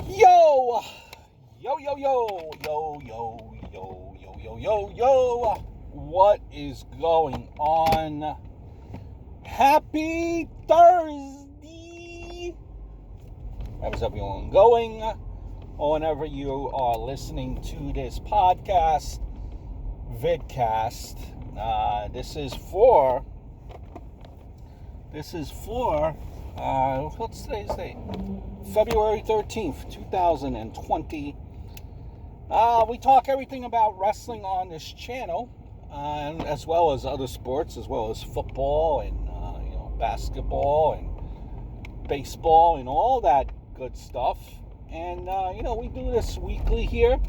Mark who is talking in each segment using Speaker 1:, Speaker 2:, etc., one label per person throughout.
Speaker 1: Yo! Yo, yo, yo, yo, yo, yo, yo, yo, yo, yo. What is going on? Happy Thursday! How's everyone going? Or whenever you are listening to this podcast, vidcast, this is for what's today's date? February 13th, 2020. We talk everything about wrestling on this channel, as well as other sports, as well as football and basketball and baseball and all that good stuff. And we do this weekly here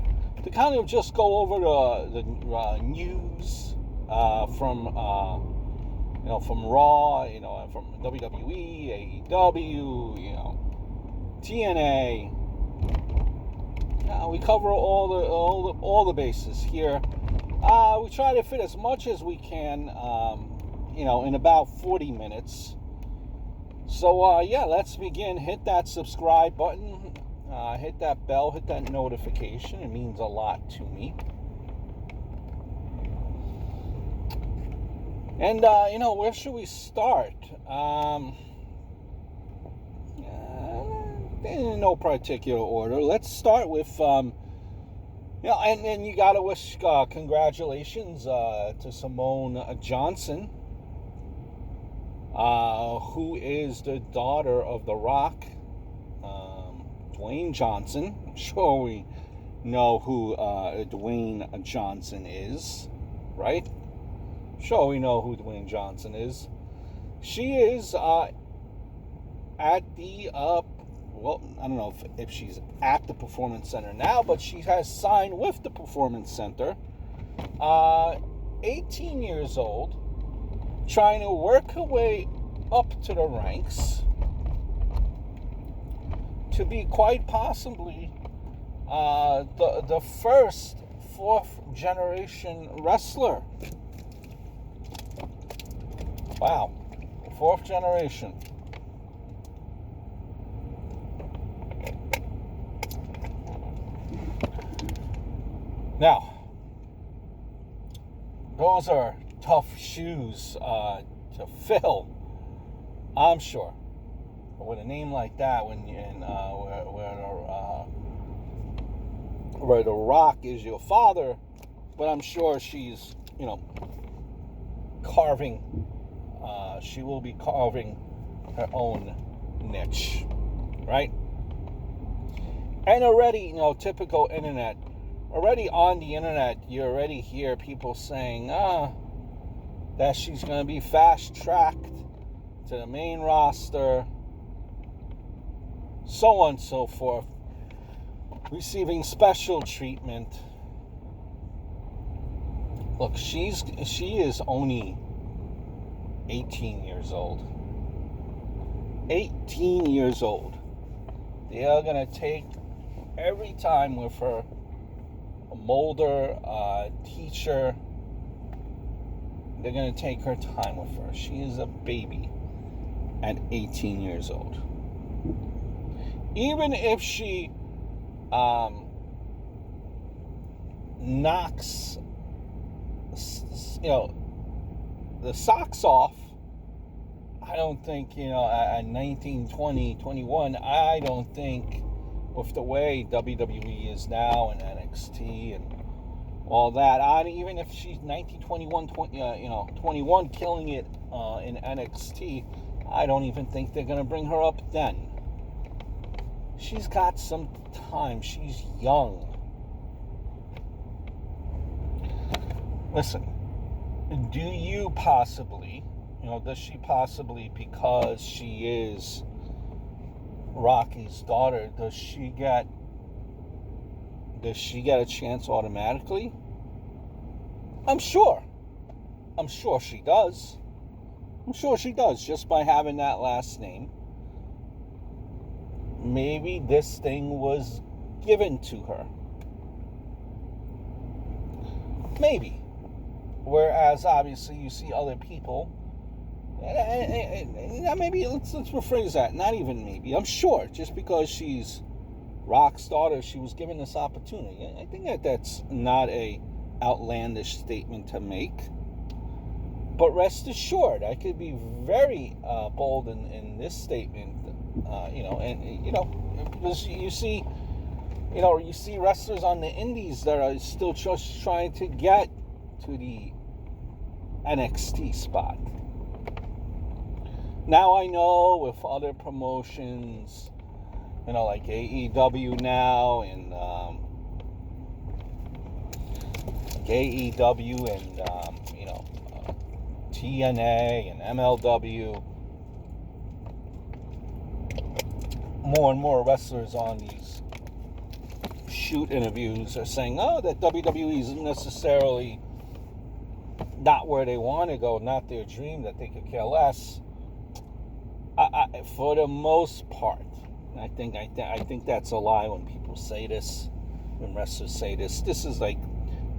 Speaker 1: to kind of just go over the news from Raw, from WWE, AEW, TNA. We cover all the bases here. We try to fit as much as we can, in about 40 minutes. So let's begin. Hit that subscribe button. Hit that bell. Hit that notification. It means a lot to me. And where should we start? In no particular order. Let's start with, and you gotta wish congratulations to Simone Johnson, who is the daughter of The Rock, Dwayne Johnson. I'm sure we know who Dwayne Johnson is, right? Sure, we know who Dwayne Johnson is. She is at the I don't know if she's at the Performance Center now, but she has signed with the Performance Center. 18 years old, trying to work her way up to the ranks to be quite possibly the first fourth-generation wrestler. Wow, fourth generation. Now, those are tough shoes to fill, I'm sure. But with a name like that, where The Rock is your father, but I'm sure she's, carving. She will be carving her own niche, right? And already, typical internet. Already on the internet, you already hear people saying, that she's going to be fast-tracked to the main roster, so on and so forth, receiving special treatment. Look, she is only 18 years old. 18 years old. They are going to take every time with her. A molder, teacher. They're going to take her time with her. She is a baby at 18 years old. Even if she knocks, the socks off, I don't think, at 19, 20, 21, I don't think, with the way WWE is now and NXT and all that, even if she's 19, 21, 21 killing it in NXT, I don't even think they're going to bring her up then. She's got some time. She's young. Listen, do you possibly, does she possibly, because she is Rocky's daughter, does she get a chance automatically? I'm sure she does. I'm sure she does, just by having that last name. Maybe this thing was given to her. Maybe. Whereas obviously you see other people, maybe let's rephrase that. Not even maybe. I'm sure just because she's Rock's daughter, she was given this opportunity. I think that that's not a outlandish statement to make. But rest assured, I could be very bold in this statement, because you see wrestlers on the indies that are still just trying to get to the NXT spot. Now I know with other promotions, like AEW now, and TNA and MLW, more and more wrestlers on these shoot interviews are saying, that WWE isn't necessarily not where they want to go, not their dream, that they could care less. For the most part, I think that's a lie when people say this, when wrestlers say this. This is like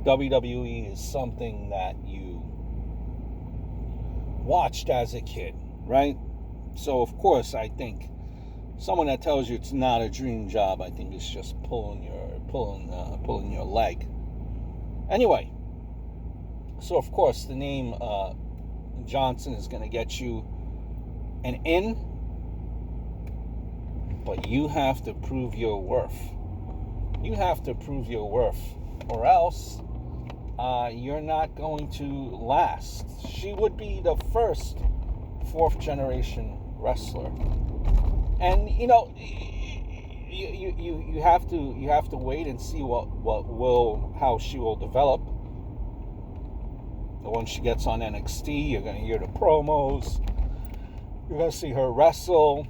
Speaker 1: WWE is something that you watched as a kid, right? So of course, I think someone that tells you it's not a dream job, I think is just pulling your leg. Anyway, so of course the name Johnson is going to get you an in, but you have to prove your worth. You have to prove your worth, or else you're not going to last. She would be the first fourth generation wrestler, and you have to wait and see how she will develop. Once she gets on NXT, you're going to hear the promos. You're going to see her wrestle.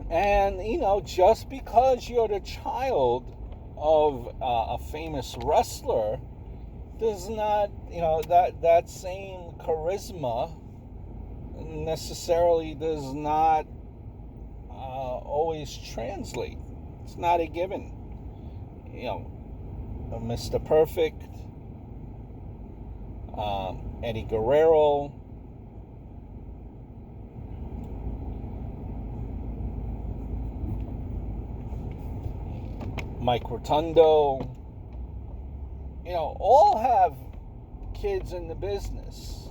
Speaker 1: And, just because you're the child of a famous wrestler does not, that same charisma necessarily does not always translate. It's not a given. Mr. Perfect, Eddie Guerrero, Mike Rotundo, all have kids in the business,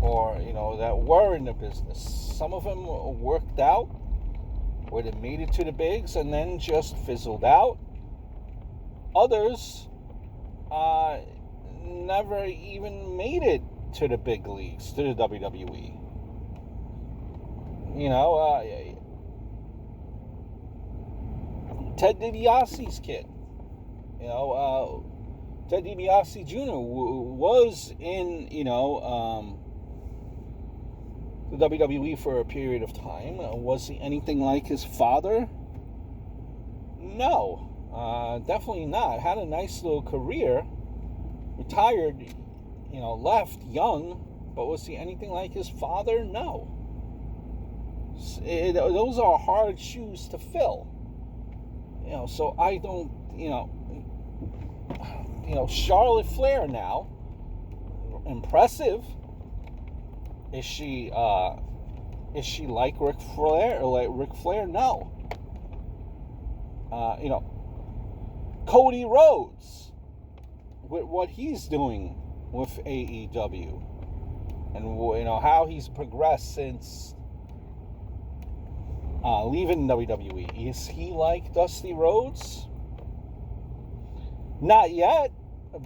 Speaker 1: or, that were in the business. Some of them worked out, where they made it to the bigs and then just fizzled out. Others never even made it to the big leagues, to the WWE. Ted DiBiase's kid. Ted DiBiase Jr. was in, the WWE for a period of time. Was he anything like his father? No, definitely not. Had a nice little career. Retired, left young, but was he anything like his father? No. Those are hard shoes to fill. So I don't, Charlotte Flair now, impressive. Is she like Ric Flair? No. Cody Rhodes, with what he's doing with AEW, and how he's progressed since leaving WWE. Is he like Dusty Rhodes? Not yet,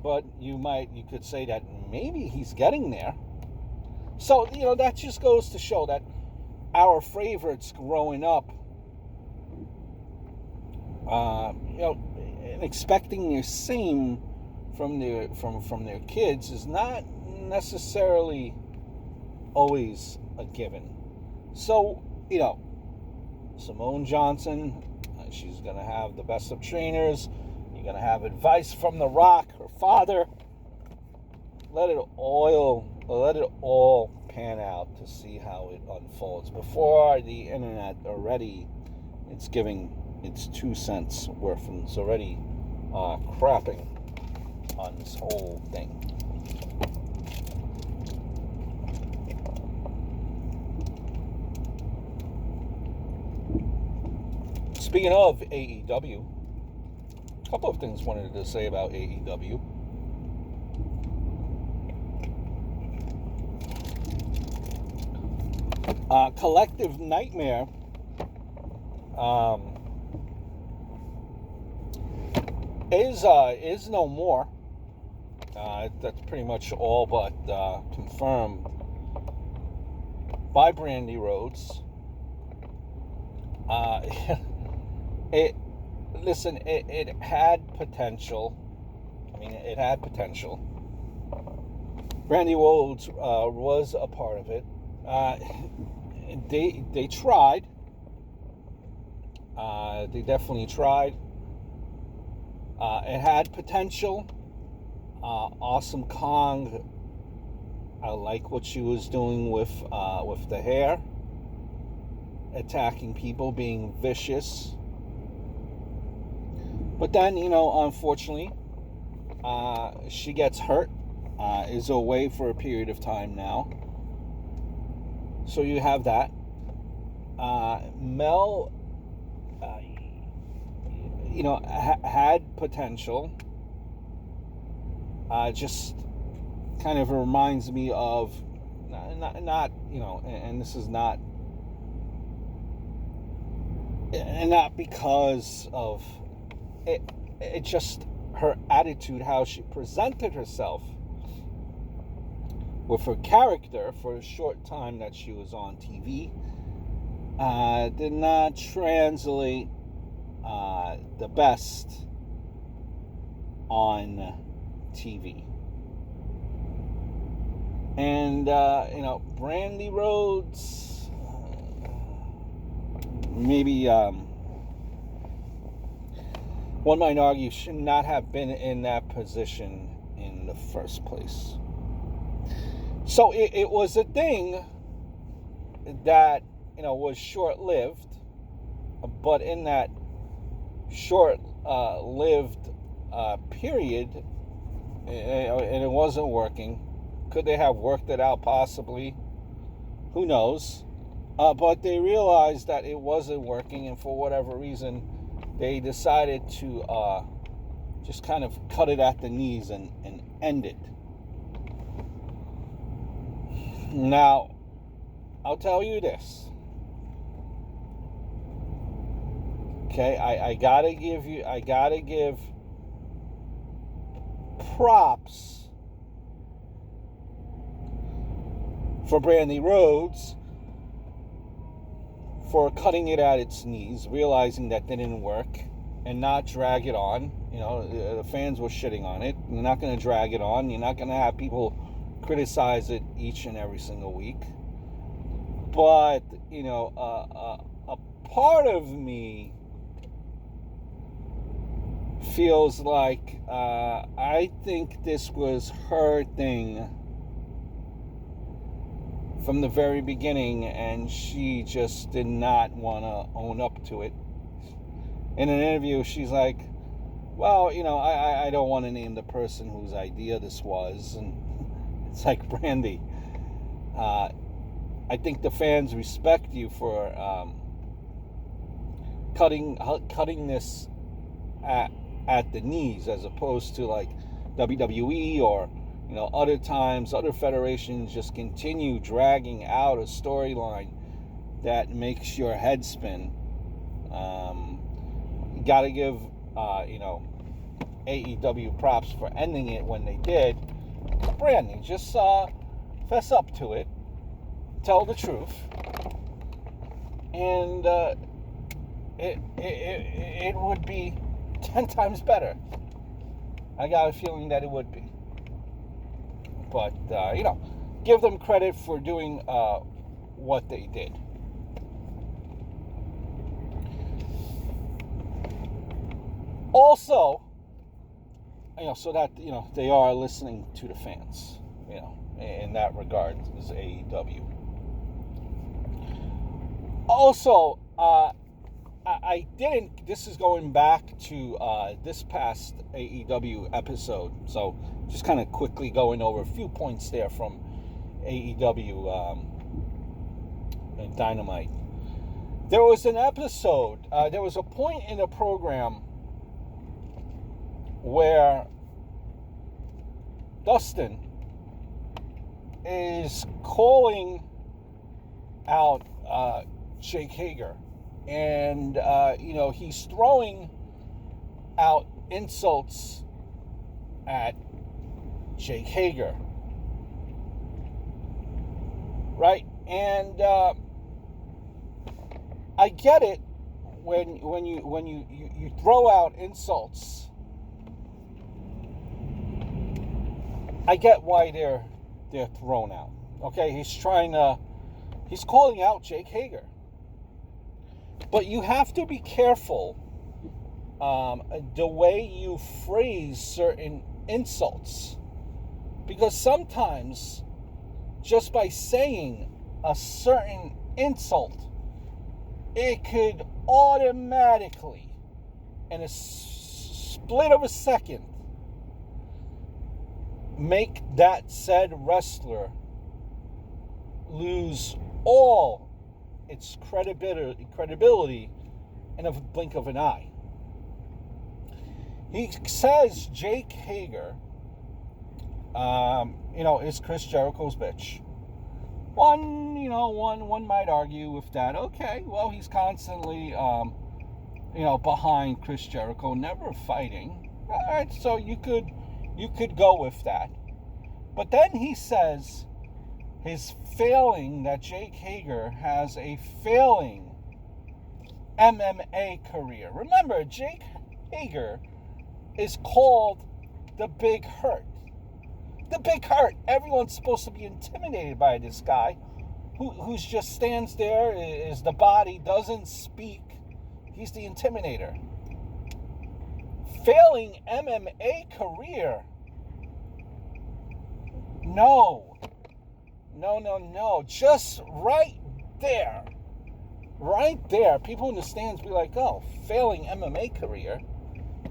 Speaker 1: but you could say that maybe he's getting there. So, that just goes to show that our favorites growing up, and expecting the same from their kids is not necessarily always a given. So, Simone Johnson, she's going to have the best of trainers. You're going to have advice from The Rock, her father. Let it all pan out to see how it unfolds. Before the internet already, it's giving its 2 cents worth, and it's already crapping on this whole thing. Speaking of AEW, a couple of things wanted to say about AEW. Collective Nightmare is no more. That's pretty much all but confirmed by Brandi Rhodes. It had potential. I mean, it had potential. Brandi Rhodes was a part of it. They tried. They definitely tried. It had potential. Awesome Kong. I like what she was doing with the hair, attacking people, being vicious. But then, unfortunately, she gets hurt. Is away for a period of time now. So you have that. Mel, had potential. Just kind of reminds me of, not and this is not, and not because of it. It just her attitude, how she presented herself with her character for a short time that she was on TV, did not translate the best on TV. And Brandi Rhodes, maybe one might argue, should not have been in that position in the first place. So it was a thing that was short-lived, but in that short-lived period, and it wasn't working. Could they have worked it out? Possibly. Who knows? But they realized that it wasn't working, and for whatever reason, they decided to just kind of cut it at the knees and end it. Now, I'll tell you this. Okay, I gotta give props for Brandi Rhodes for cutting it at its knees, realizing that didn't work, and not drag it on. The fans were shitting on it. You're not going to drag it on. You're not going to have people criticize it each and every single week. But, a part of me feels like I think this was her thing from the very beginning, and she just did not want to own up to it. In an interview, she's like, well, I don't want to name the person whose idea this was. And it's like, Brandi, I think the fans respect you for cutting this at the knees, as opposed to like WWE or other times, other federations just continue dragging out a storyline that makes your head spin. You got to give AEW props for ending it when they did. Brandi, just fess up to it, tell the truth, and it would be 10 times better. I got a feeling that it would be. But, give them credit for doing what they did. Also, so that, they are listening to the fans, in that regard, is AEW. Also, I didn't, this is going back to this past AEW episode, so just kind of quickly going over a few points there from AEW and Dynamite. There was an episode, there was a point in the program where Dustin is calling out Jake Hagar. And, he's throwing out insults at Jake Hagar. Right? And I get it when you throw out insults. I get why they're thrown out. Okay, he's calling out Jake Hagar. But you have to be careful the way you phrase certain insults. Because sometimes, just by saying a certain insult, it could automatically, in a split of a second, make that said wrestler lose all its credibility in a blink of an eye. He says Jake Hagar, is Chris Jericho's bitch. One might argue with that. Okay, well, he's constantly, behind Chris Jericho, never fighting. All right, so you could go with that. But then he says that Jake Hagar has a failing MMA career. Remember, Jake Hagar is called the Big Hurt. The Big Hurt. Everyone's supposed to be intimidated by this guy who just stands there, is the body, doesn't speak. He's the intimidator. Failing MMA career. No. Just right there. People in the stands be like, oh, failing MMA career.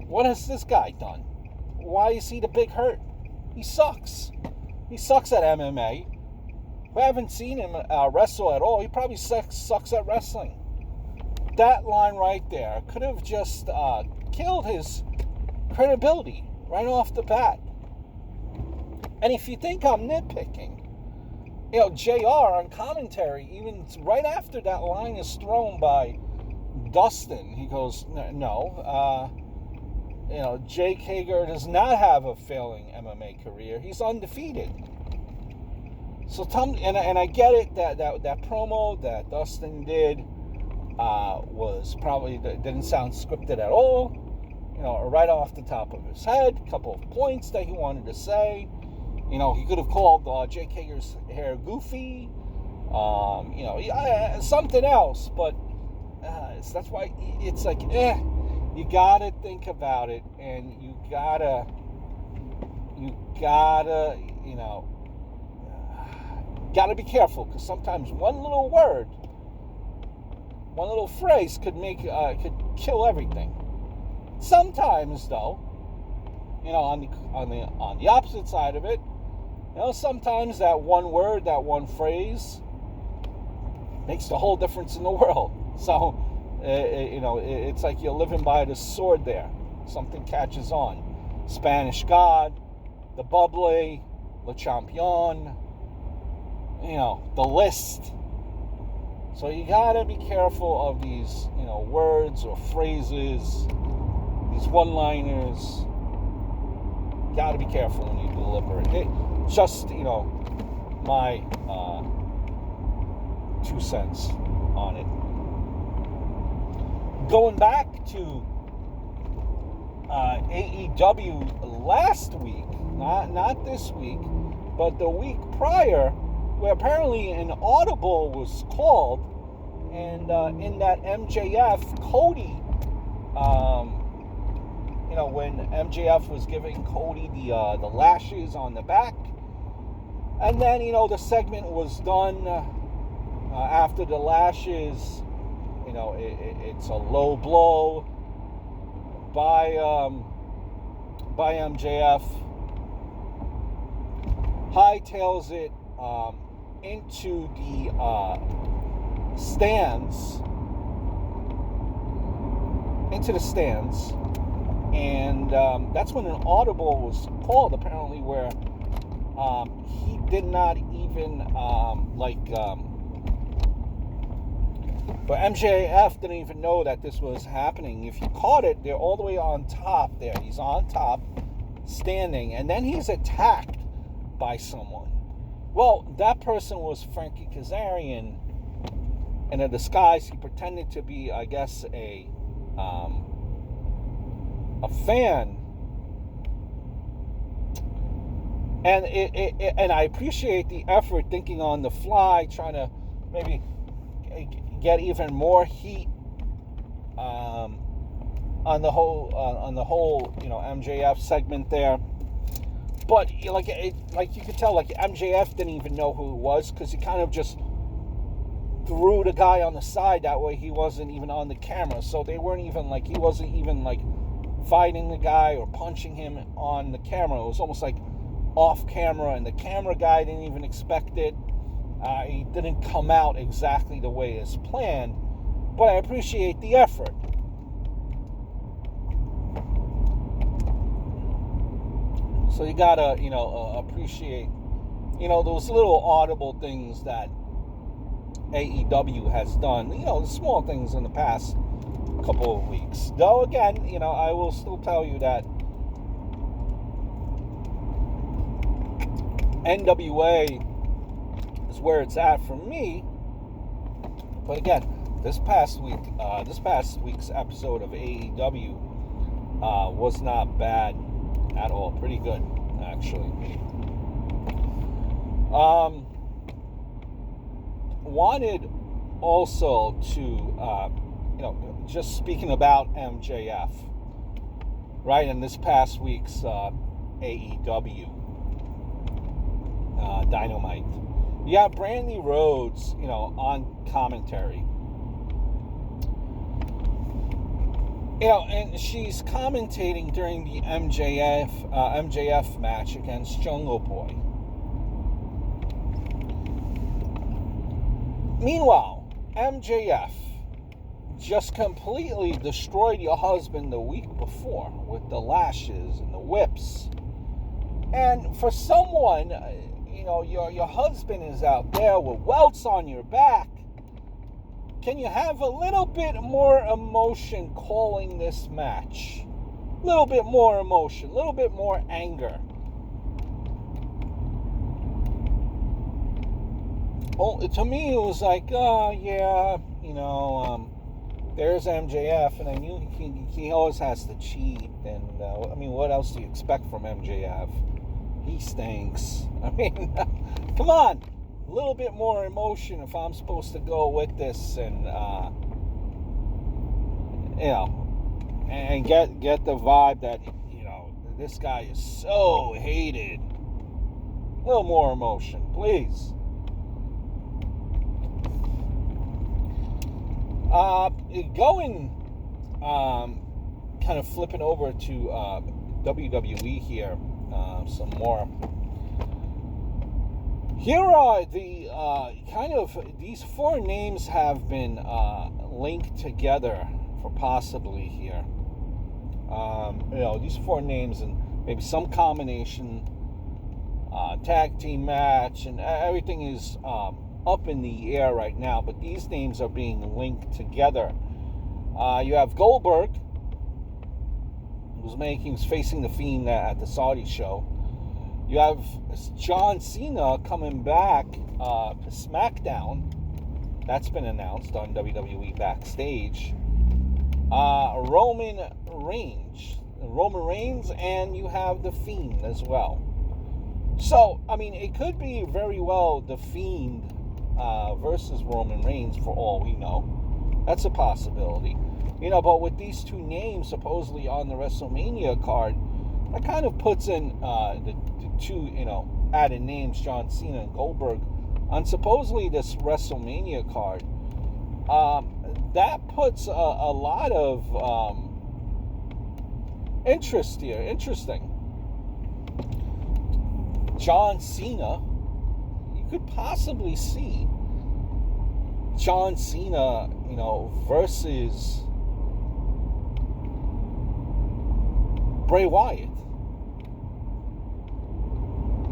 Speaker 1: What has this guy done? Why is he the Big Hurt? He sucks. He sucks at MMA. If I haven't seen him wrestle at all, he probably sucks at wrestling. That line right there could have just killed his credibility right off the bat. And if you think I'm nitpicking, JR on commentary, even right after that line is thrown by Dustin, he goes, no, Jake Hagar does not have a failing MMA career. He's undefeated. So and I get it that promo that Dustin did was probably, didn't sound scripted at all. Right off the top of his head, a couple of points that he wanted to say. He could have called Jake Hagar's hair goofy, something else. But that's why it's like, you gotta think about it, and you gotta, gotta be careful, because sometimes one little word, one little phrase could could kill everything. Sometimes, though, on the opposite side of it, sometimes that one word, that one phrase makes the whole difference in the world. So, it's like you're living by the sword there. Something catches on. Spanish God, the bubbly, le champion, the list. So you gotta be careful of these, words or phrases, these one-liners. Gotta be careful when you deliver it. Just, my 2 cents on it. Going back to AEW last week, not this week, but the week prior, where apparently an audible was called, and in that MJF Cody, when MJF was giving Cody the lashes on the back, and then the segment was done after the lashes. It's a low blow by MJF, hightails it into the stands, into the stands, and that's when an audible was called, apparently, where he did not even but MJF didn't even know that this was happening. If you caught it, they're all the way on top there. He's on top, standing, and then he's attacked by someone. Well, that person was Frankie Kazarian. In a disguise, he pretended to be, I guess, a fan. And and I appreciate the effort, thinking on the fly, trying to maybe get even more heat on the whole MJF segment there. But like you could tell, like MJF didn't even know who it was, because he kind of just threw the guy on the side. That way he wasn't even on the camera, so they weren't even he wasn't even fighting the guy or punching him on the camera. It was almost like off camera, and the camera guy didn't even expect it. He didn't come out exactly the way as planned, but I appreciate the effort. So you gotta appreciate those little audible things that AEW has done, the small things in the past couple of weeks. Though again, I will still tell you that NWA is where it's at for me. But again, this past week's episode of AEW was not bad at all. Pretty good, actually. Wanted also to, just speaking about MJF, right, in this past week's AEW Dynamite. You have Brandi Rhodes, on commentary. And she's commentating during the MJF match against Jungle Boy. Meanwhile, MJF just completely destroyed your husband the week before with the lashes and the whips. And for someone, your husband is out there with welts on your back. Can you have a little bit more emotion calling this match? A little bit more emotion, a little bit more anger. Well, to me, it was like, there's MJF, and I knew he always has to cheat. And what else do you expect from MJF? He stinks. Come on, a little bit more emotion if I'm supposed to go with this, and and get the vibe that this guy is so hated. A little more emotion, please. Kind of flipping over to WWE here, some more. Here are the these four names have been linked together for possibly here. These four names and maybe some combination tag team match, and everything is up in the air right now, but these names are being linked together. You have Goldberg, who's facing the Fiend at the Saudi show. You have John Cena coming back to SmackDown. That's been announced on WWE Backstage. Roman Reigns, and you have the Fiend as well. So, it could be very well the Fiend versus Roman Reigns for all we know. That's a possibility. But with these two names supposedly on the WrestleMania card, that kind of puts in the two, added names, John Cena and Goldberg, on supposedly this WrestleMania card. That puts a lot of interest here. Interesting. John Cena, you could possibly see John Cena, versus Bray Wyatt.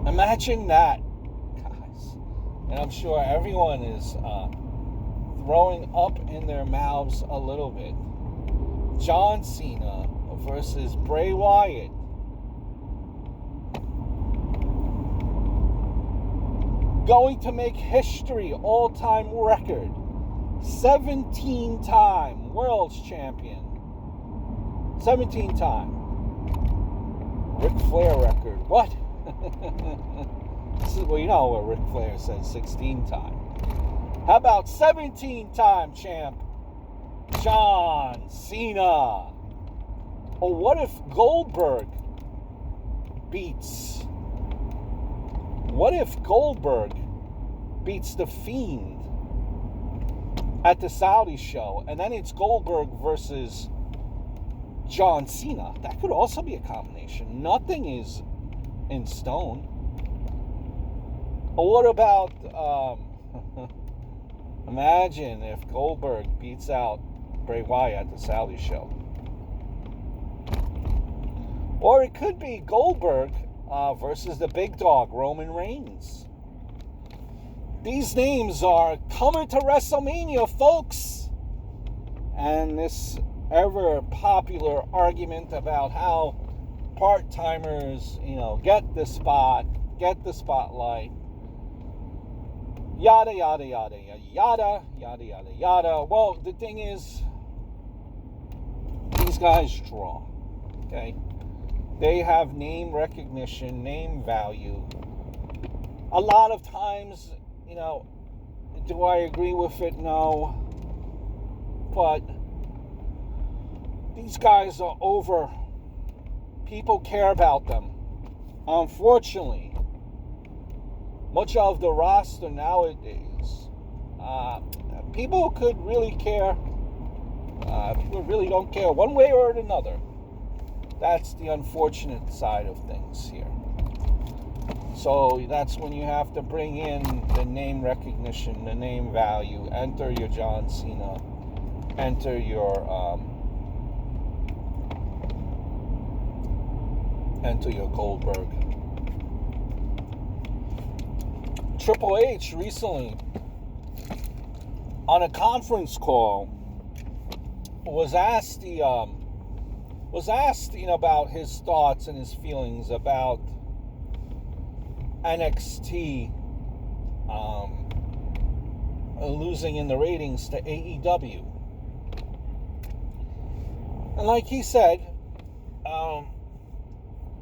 Speaker 1: Imagine that, guys. And I'm sure everyone is throwing up in their mouths a little bit. John Cena versus Bray Wyatt. Going to make history, all-time record. 17-time world's champion. 17-time. Ric Flair record. What? Well, you know what Ric Flair says, 16-time. How about 17-time champ John Cena? Or what if Goldberg beats the Fiend at the Saudi show, and then it's Goldberg versus John Cena? That could also be a combination. Nothing is in stone. Or what about imagine if Goldberg beats out Bray Wyatt at the Saudi show? Or it could be Goldberg versus the big dog, Roman Reigns. These names are coming to WrestleMania, folks. And this ever popular argument about how part-timers, get the spot, get the spotlight, yada, yada, yada, yada, yada, yada, yada. Well, the thing is, these guys draw, okay? They have name recognition, name value. A lot of times, do I agree with it? No. But these guys are over. People care about them. Unfortunately, much of the roster nowadays, people could really care. People really don't care one way or another. That's the unfortunate side of things here. So that's when you have to bring in the name recognition, the name value. Enter your John Cena. Enter your Goldberg. Triple H recently, on a conference call, was asked about his thoughts and his feelings about NXT losing in the ratings to AEW. And like he said,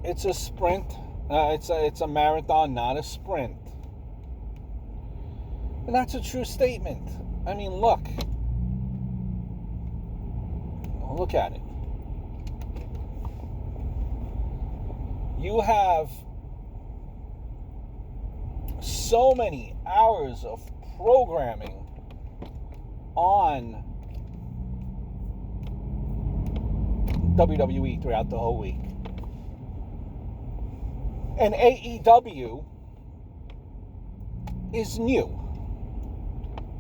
Speaker 1: it's a sprint. It's a marathon, not a sprint. And that's a true statement. I mean, look at it. You have so many hours of programming on WWE throughout the whole week. And AEW is new.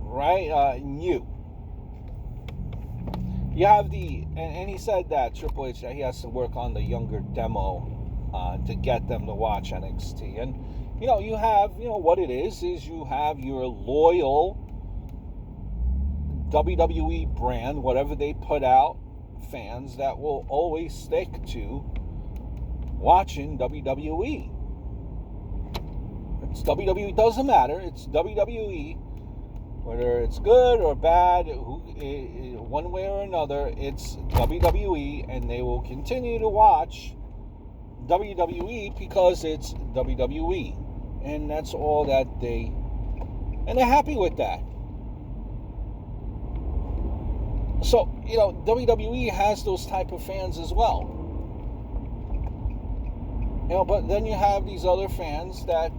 Speaker 1: Right? New. You have and he said that Triple H, that he has to work on the younger demo to get them to watch NXT. And you have, what it is you have your loyal WWE brand, whatever they put out, fans that will always stick to watching WWE. It's WWE, doesn't matter, it's WWE, whether it's good or bad, one way or another, it's WWE, and they will continue to watch WWE because it's WWE. And that's all that and they're happy with that. So, WWE has those type of fans as well. But then you have these other fans that,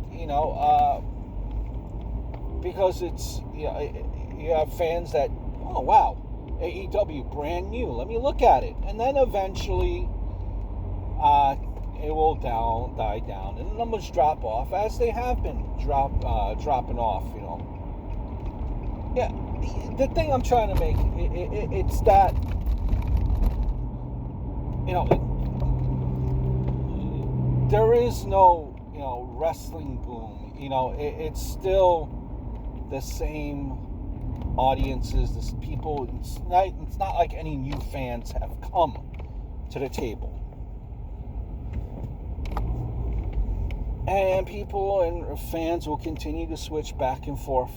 Speaker 1: because it's, you have fans that, oh, wow, AEW, brand new, let me look at it. And then eventually, it will die down, and the numbers drop off, as they have been dropping off, Yeah, the thing I'm trying to make, it's that, there is no, wrestling boom. It's still the same audiences, this people. It's not like any new fans have come to the table. And people and fans will continue to switch back and forth.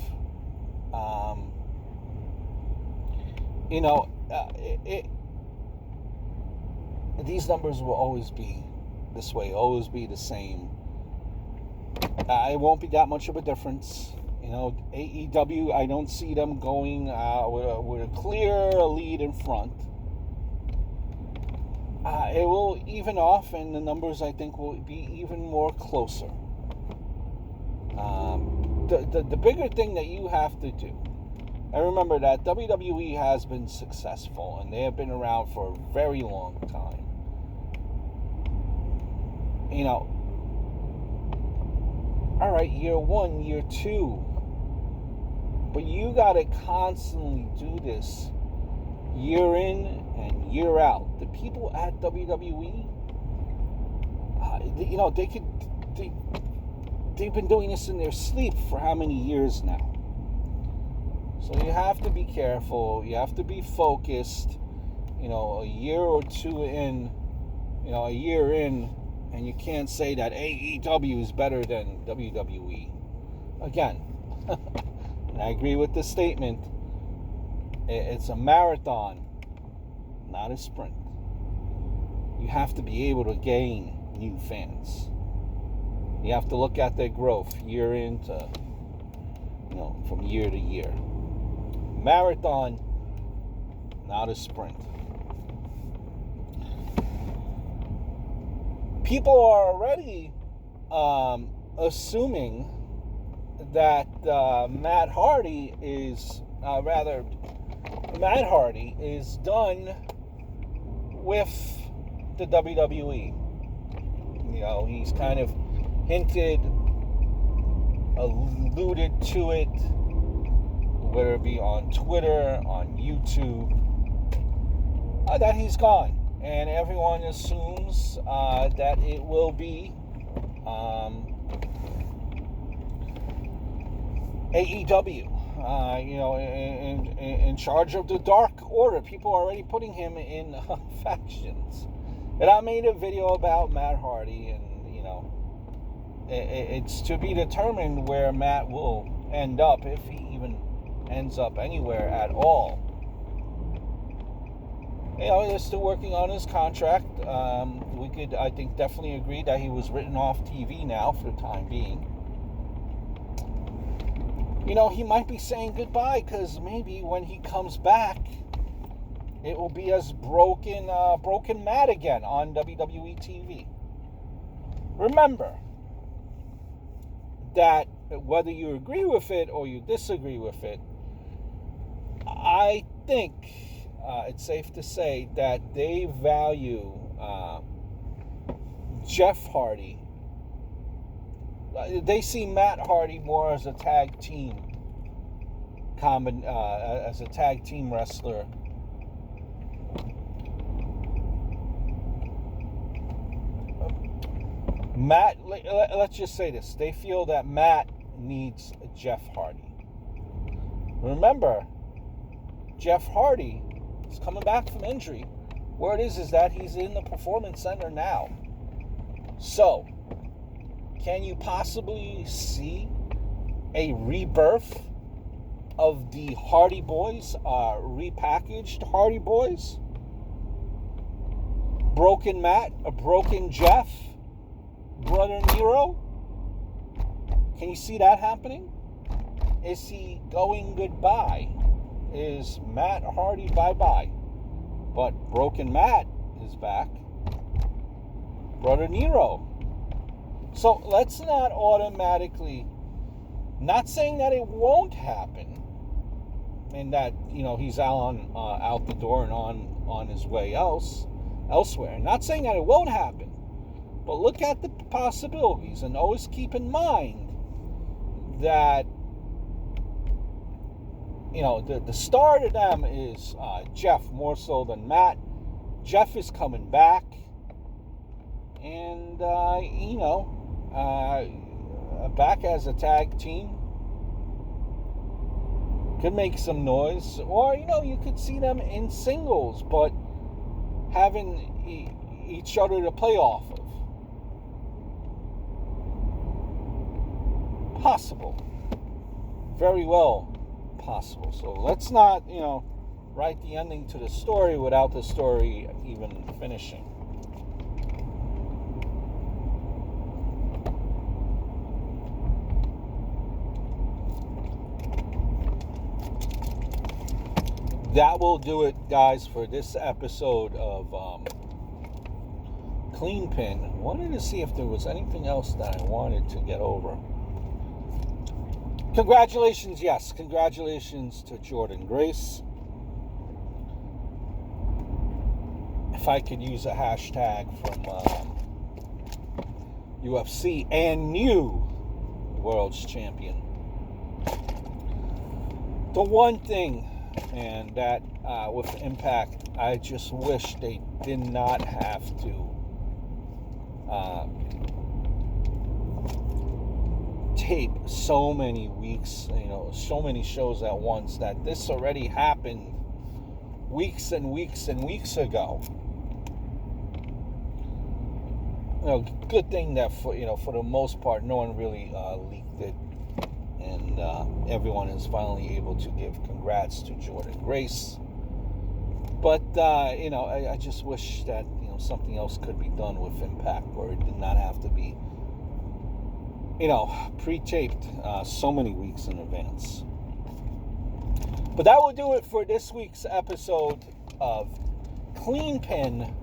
Speaker 1: These numbers will always be this way, always be the same. It won't be that much of a difference. AEW, I don't see them going with a clear lead in front. It will even off, and the numbers, I think, will be even more closer. The bigger thing that you have to do, and remember that WWE has been successful, and they have been around for a very long time. All right, year 1, year 2, but you got to constantly do this year in and year out. The people at WWE, they've been doing this in their sleep for how many years now? So you have to be careful. You have to be focused. A year or two in, a year in, and you can't say that AEW is better than WWE. Again, and I agree with the statement. It's a marathon, not a sprint. You have to be able to gain new fans. You have to look at their growth year into, from year to year. Marathon, not a sprint. People are already assuming that Matt Hardy is done with the WWE. He's kind of hinted, alluded to it, whether it be on Twitter, on YouTube, that he's gone. And everyone assumes that it will be AEW, in charge of the Dark Order. People are already putting him in factions. And I made a video about Matt Hardy, and it's to be determined where Matt will end up, if he even ends up anywhere at all. They're still working on his contract. We could, I think, definitely agree that he was written off TV now for the time being. He might be saying goodbye, because maybe when he comes back, it will be as broken Matt again on WWE TV. Remember that whether you agree with it or you disagree with it, I think it's safe to say that they value Jeff Hardy. They see Matt Hardy more as a tag team wrestler. Matt, let's just say this. They feel that Matt needs Jeff Hardy. Remember, Jeff Hardy is coming back from injury. Word is that he's in the Performance Center now. So, can you possibly see a rebirth of the Hardy Boys, repackaged Hardy Boys? Broken Matt, a broken Jeff, Brother Nero? Can you see that happening? Is he going goodbye? Is Matt Hardy bye-bye? But Broken Matt is back. Brother Nero. So let's not automatically, not saying that it won't happen, and that he's out the door and on his way elsewhere. Not saying that it won't happen, but look at the possibilities, and always keep in mind that the star to them is Jeff more so than Matt. Jeff is coming back. and back as a tag team. Could make some noise, or you could see them in singles, but having each other to play off of. Possible. Very well possible. So let's not, write the ending to the story without the story even finishing. That will do it, guys, for this episode of Cleanpin. Wanted to see if there was anything else that I wanted to get over. Congratulations, yes. Congratulations to Jordynne Grace. If I could use a hashtag from UFC, and new world's champion. The one thing, and that with Impact, I just wish they did not have to tape so many weeks, so many shows at once, that this already happened weeks and weeks and weeks ago. Good thing that for the most part, no one really leaked it, and everyone is finally able to give congrats to Jordynne Grace. But I just wish that something else could be done with Impact, where it did not have to be pre-taped so many weeks in advance. But that will do it for this week's episode of Cleanpin.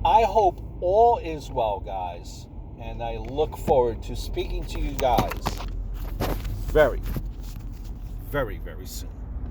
Speaker 1: I hope all is well, guys, and I look forward to speaking to you guys very, very, very soon.